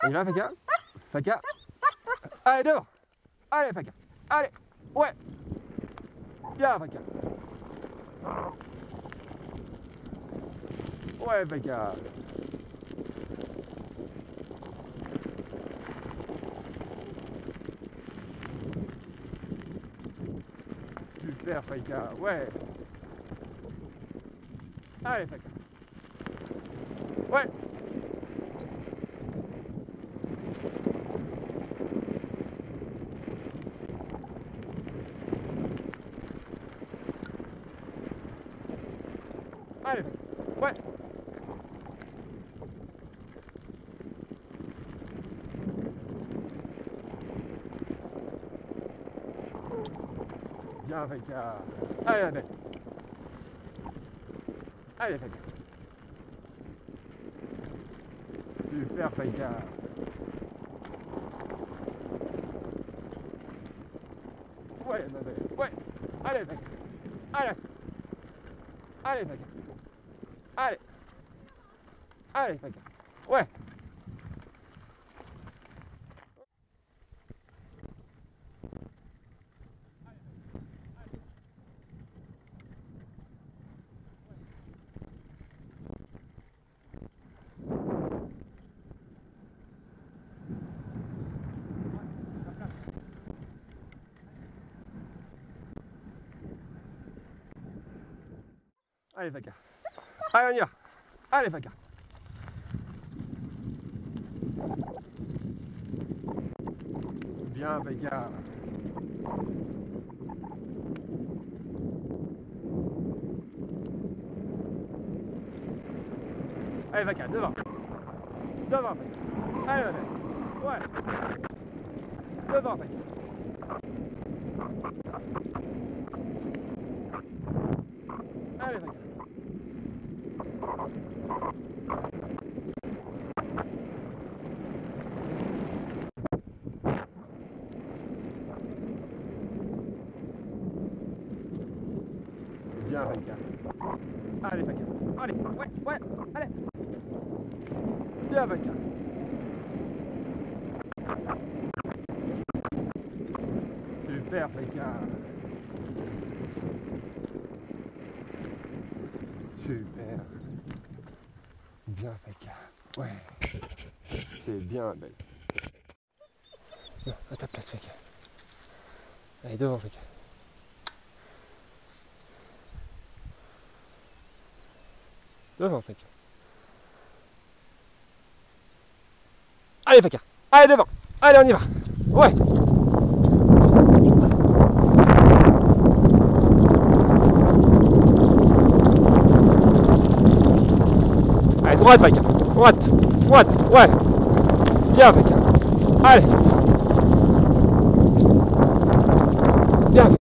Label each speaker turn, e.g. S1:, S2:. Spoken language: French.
S1: On y va, Faka. Faka. Allez, devant. Allez, Faka. Allez. Ouais. Bien, Faka. Ouais, Faka. Super, Faka. Ouais. Allez, Faka. Ouais. Allez, ouais. Bien, Faka. Allez, la belle. Allez, Faka. Super, Faka. Ouais, ma belle. Ouais. Allez, Faka. Allez. Allez, Faka. Allez. Allez, Faka. Ouais. Allez, Faka. Allez, on y va. Allez, Faka. Bien, Faka. Allez, Faka, devant. Devant, Faka. Allez, ma belle. Ouais. Devant, Faka. Allez, Faka. Bien, Faka. Allez, Faka. Allez, ouais, ouais, allez. Bien, Faka. Super, Faka. Super. Bien, Faka. Ouais. C'est bien, belle. Non, à ta place, Faka. Allez, devant, Faka. Devant, Faka. Allez, Faka. Allez, devant. Allez, on y va. Ouais. Allez, droite, Faka. Droite. Droite. Ouais. Bien, Faka. Allez. Bien.